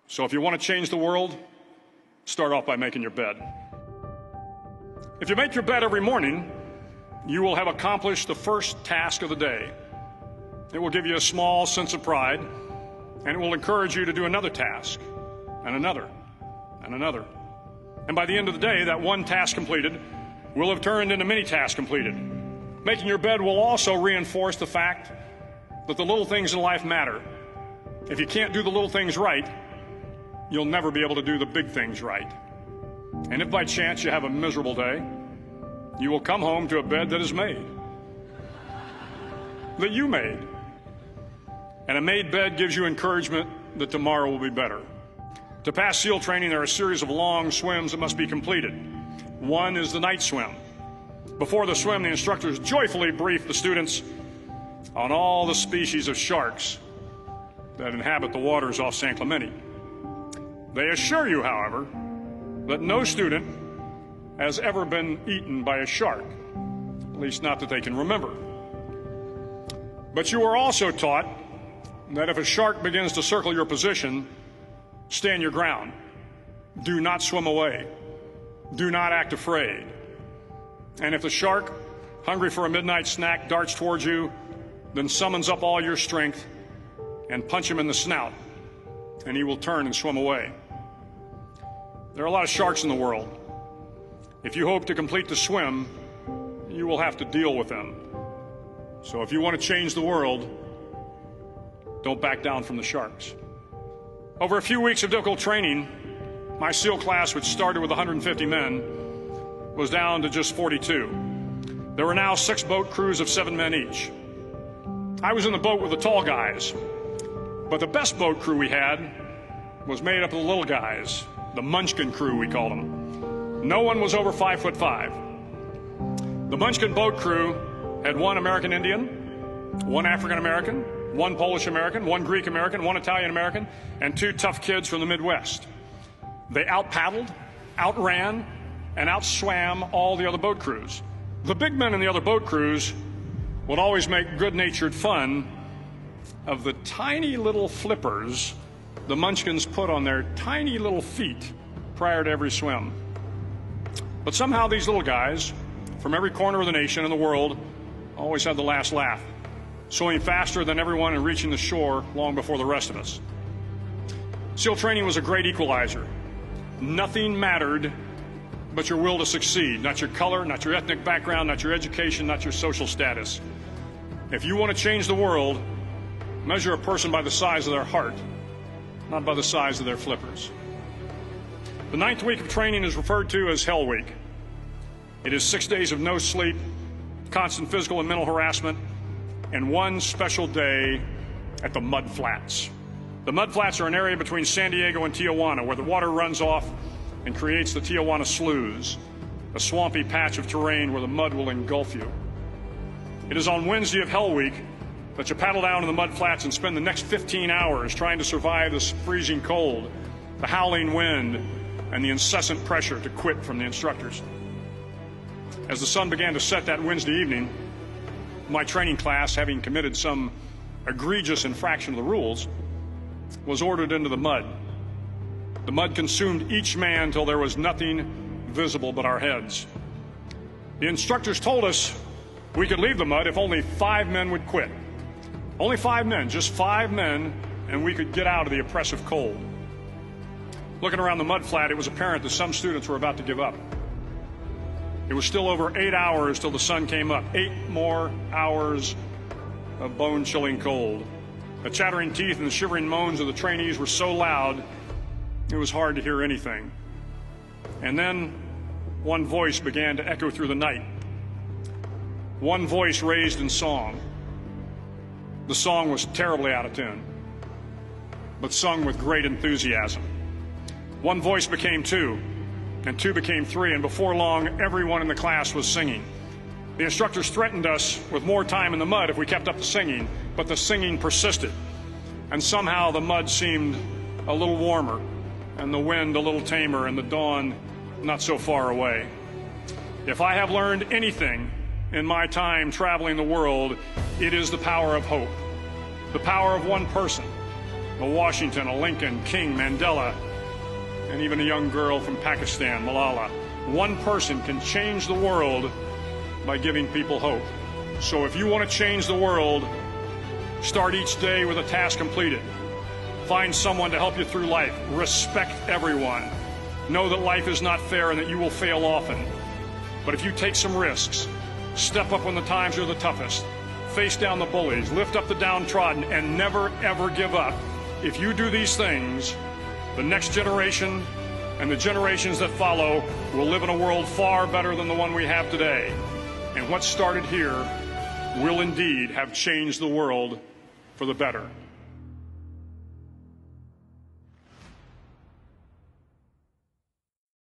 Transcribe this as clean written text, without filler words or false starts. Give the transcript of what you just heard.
So if you want to change the world, start off by making your bed. If you make your bed every morning, you will have accomplished the first task of the day. It will give you a small sense of pride, and it will encourage you to do another task, and another, and another. And by the end of the day, that one task completed will have turned into many tasks completed. Making your bed will also reinforce the fact that the little things in life matter. If you can't do the little things right, you'll never be able to do the big things right. And if by chance you have a miserable day, you will come home to a bed that is made, that you made. And a made bed gives you encouragement that tomorrow will be better. To pass SEAL training, there are a series of long swims that must be completed. One is the night swim. Before the swim, the instructors joyfully brief the students on all the species of sharks that inhabit the waters off San Clemente. They assure you, however, that no student has ever been eaten by a shark, at least not that they can remember. But you are also taught that if a shark begins to circle your position, stand your ground. Do not swim away. Do not act afraid. And if the shark, hungry for a midnight snack, darts towards you, then summons up all your strength and punch him in the snout, and he will turn and swim away. There are a lot of sharks in the world. If you hope to complete the swim, you will have to deal with them. So if you want to change the world, don't back down from the sharks. Over a few weeks of difficult training, my SEAL class, which started with 150 men, was down to just 42. There were now 6 boat crews of 7 men each. I was in the boat with the tall guys, but the best boat crew we had was made up of the little guys, the Munchkin crew, we called them. No one was over 5'5". The Munchkin boat crew had 1 American Indian, 1 African American, 1 Polish American, 1 Greek American, 1 Italian American, and 2 tough kids from the Midwest. They out-paddled, outran, and out-swam all the other boat crews. The big men in the other boat crews would always make good-natured fun of the tiny little flippers the Munchkins put on their tiny little feet prior to every swim. But somehow these little guys from every corner of the nation and the world always had the last laugh, swimming faster than everyone and reaching the shore long before the rest of us. SEAL training was a great equalizer. Nothing mattered but your will to succeed, not your color, not your ethnic background, not your education, not your social status. If you want to change the world, measure a person by the size of their heart, not by the size of their flippers. The 9th week of training is referred to as Hell Week. It is 6 days of no sleep, constant physical and mental harassment, and 1 special day at the Mud Flats. The Mud Flats are an area between San Diego and Tijuana where the water runs off and creates the Tijuana Sloughs, a swampy patch of terrain where the mud will engulf you. It is on Wednesday of Hell Week that you paddle down to the Mud Flats and spend the next 15 hours trying to survive this freezing cold, the howling wind, and the incessant pressure to quit from the instructors. As the sun began to set that Wednesday evening, my training class, having committed some egregious infraction of the rules, was ordered into the mud. The mud consumed each man till there was nothing visible but our heads. The instructors told us we could leave the mud if only 5 men would quit. Only 5 men, just 5 men, and we could get out of the oppressive cold. Looking around the mud flat, it was apparent that some students were about to give up. It was still over 8 hours till the sun came up. 8 more hours of bone-chilling cold. The chattering teeth and the shivering moans of the trainees were so loud, it was hard to hear anything. And then one voice began to echo through the night. One voice raised in song. The song was terribly out of tune, but sung with great enthusiasm. One voice became 2, and 2 became 3, and before long, everyone in the class was singing. The instructors threatened us with more time in the mud if we kept up the singing, but the singing persisted. And somehow the mud seemed a little warmer, and the wind a little tamer, and the dawn not so far away. If I have learned anything in my time traveling the world, it is the power of hope. The power of one person, a Washington, a Lincoln, King, Mandela, and even a young girl from Pakistan, Malala. One person can change the world by giving people hope. So if you want to change the world, start each day with a task completed. Find someone to help you through life. Respect everyone. Know that life is not fair and that you will fail often. But if you take some risks, step up when the times are the toughest, face down the bullies, lift up the downtrodden, and never, ever give up. If you do these things, the next generation and the generations that follow will live in a world far better than the one we have today. And what started here will indeed have changed the world for the better.